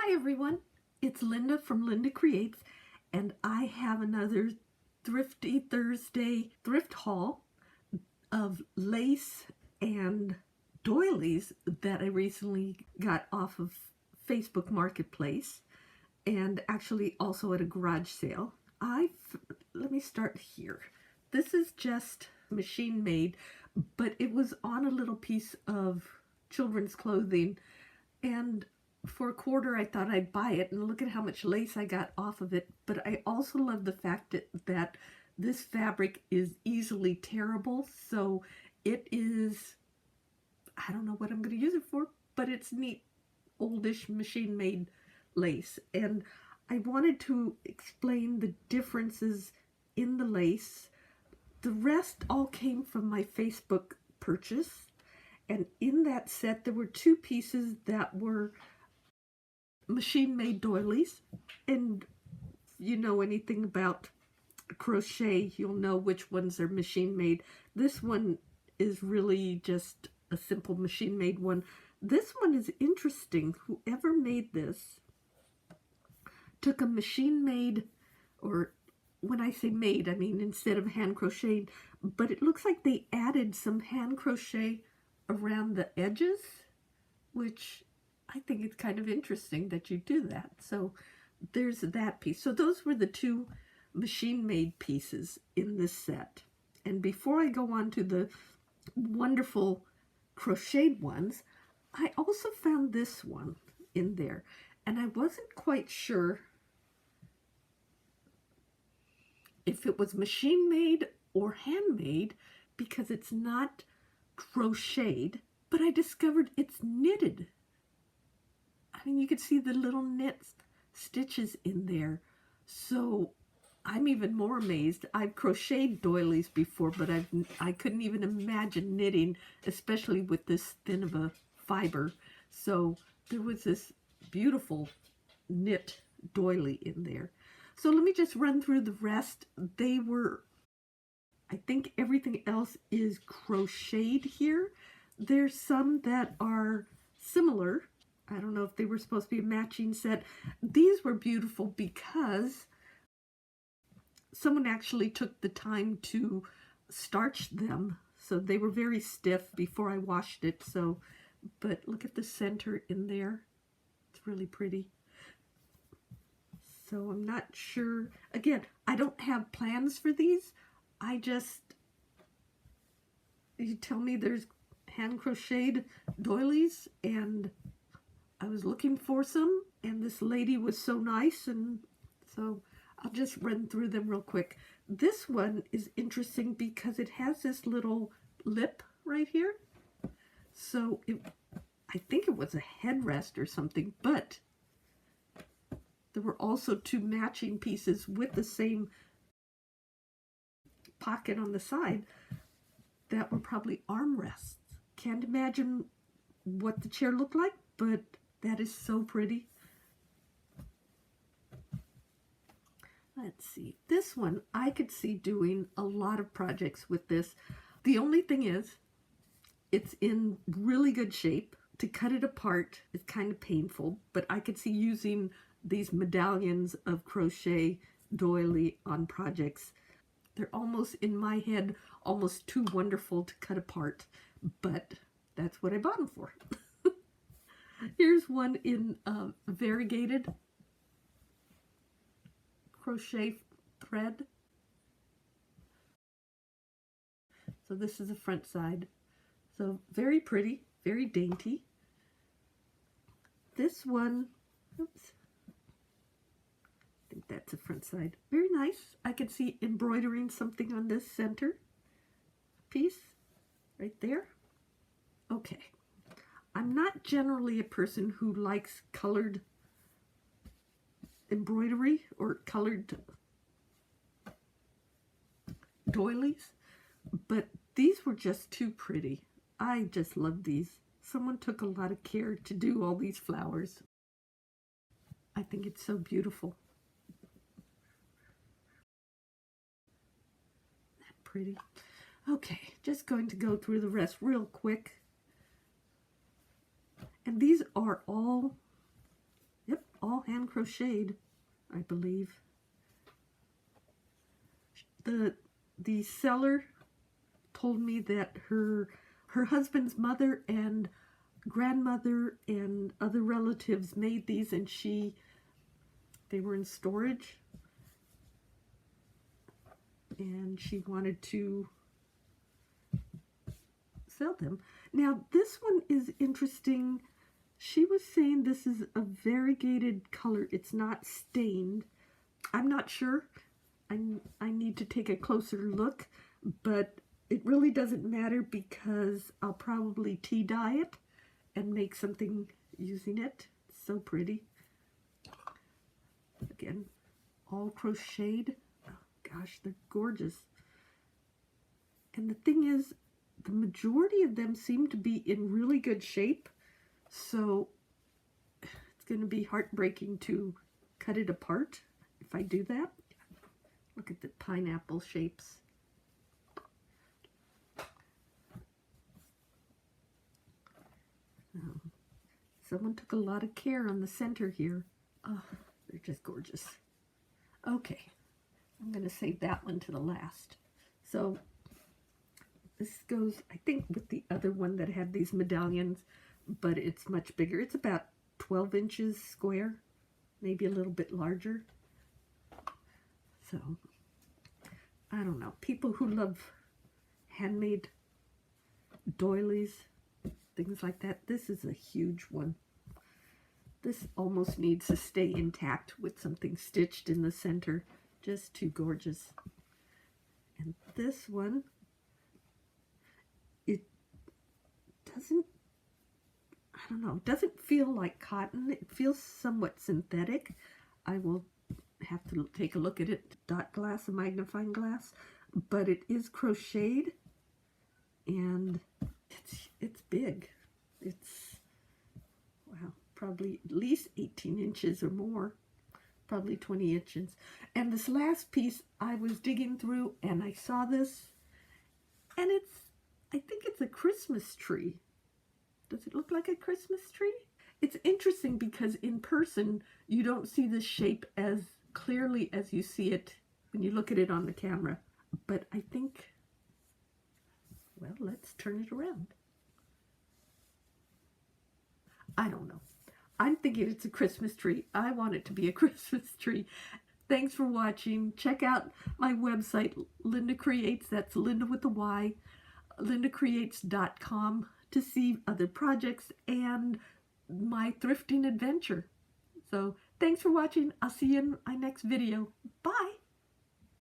Hi everyone, it's Linda from LyndaCreates, and I have another Thrifty Thursday thrift haul of lace and doilies that I recently got off of Facebook Marketplace and actually also at a garage sale. Let me start here. This is just machine made, but it was on a little piece of children's clothing, and for $1 I thought I'd buy it, and look at how much lace I got off of it. But I also love the fact that this fabric is easily tearable, so it is, I don't know what I'm going to use it for, but it's neat, oldish machine made lace. And I wanted to explain the differences in the lace. The rest all came from my Facebook purchase, and in that set there were 2 pieces that were machine made doilies. And if you know anything about crochet, you'll know which ones are machine made. This one is really just a simple machine made one. This one is interesting. Whoever made this took a machine made, or when I say made, I mean instead of hand crocheted, but it looks like they added some hand crochet around the edges, which I think it's kind of interesting that you do that. So there's that piece. So those were the 2 machine made pieces in this set. And before I go on to the wonderful crocheted ones, I also found this one in there, and I wasn't quite sure if it was machine made or handmade because it's not crocheted, but I discovered it's knitted. I mean, you could see the little knit stitches in there. So I'm even more amazed. I've crocheted doilies before, but I couldn't even imagine knitting, especially with this thin of a fiber. So there was this beautiful knit doily in there. So let me just run through the rest. They were, I think everything else is crocheted here. There's some that are similar. I don't know if they were supposed to be a matching set. These were beautiful because someone actually took the time to starch them. So they were very stiff before I washed it. So, but look at the center in there. It's really pretty. So I'm not sure. Again, I don't have plans for these. You tell me there's hand crocheted doilies, and I was looking for some, and this lady was so nice, and so I'll just run through them real quick. This one is interesting because it has this little lip right here. So I think it was a headrest or something, but there were also 2 matching pieces with the same pocket on the side that were probably armrests. Can't imagine what the chair looked like, but that is so pretty. Let's see. This one, I could see doing a lot of projects with this. The only thing is, it's in really good shape. To cut it apart is kind of painful, but I could see using these medallions of crochet doily on projects. They're almost, in my head, almost too wonderful to cut apart, but that's what I bought them for. Here's one in variegated crochet thread. So this is the front side. So very pretty, very dainty. This one, oops, I think that's the front side. Very nice. I could see embroidering something on this center piece right there. Okay. I'm not generally a person who likes colored embroidery or colored doilies, but these were just too pretty. I just love these. Someone took a lot of care to do all these flowers. I think it's so beautiful. That pretty. Okay, just going to go through the rest real quick. And these are all all hand crocheted, I believe. The seller told me that her husband's mother and grandmother and other relatives made these, and they were in storage, and she wanted to sell them. Now this one is interesting. She was saying this is a variegated color. It's not stained. I'm not sure. I need to take a closer look, but it really doesn't matter because I'll probably tea dye it and make something using it. It's so pretty. Again, all crocheted. Oh gosh, they're gorgeous. And the thing is, the majority of them seem to be in really good shape, so it's going to be heartbreaking to cut it apart if I do that. Look at the pineapple shapes. Someone took a lot of care on the center here. Oh, they're just gorgeous. Okay, I'm going to save that one to the last. So this goes, I think, with the other one that had these medallions, but it's much bigger. It's about 12 inches square, maybe a little bit larger. So, I don't know. People who love handmade doilies, things like that, this is a huge one. This almost needs to stay intact with something stitched in the center. Just too gorgeous. And this one, it doesn't, I don't know, it doesn't feel like cotton. It feels somewhat synthetic. I will have to take a look at it, dot glass, a magnifying glass, but it is crocheted, and it's big. It's, wow, probably at least 18 inches or more, probably 20 inches. And this last piece, I was digging through and I saw this, and I think it's a Christmas tree. Does it look like a Christmas tree? It's interesting because in person, you don't see the shape as clearly as you see it when you look at it on the camera. But I think, well, let's turn it around. I don't know. I'm thinking it's a Christmas tree. I want it to be a Christmas tree. Thanks for watching. Check out my website, LyndaCreates. That's Linda with a Y, LyndaCreates.com, to see other projects and my thrifting adventure. So thanks for watching. I'll see you in my next video. Bye.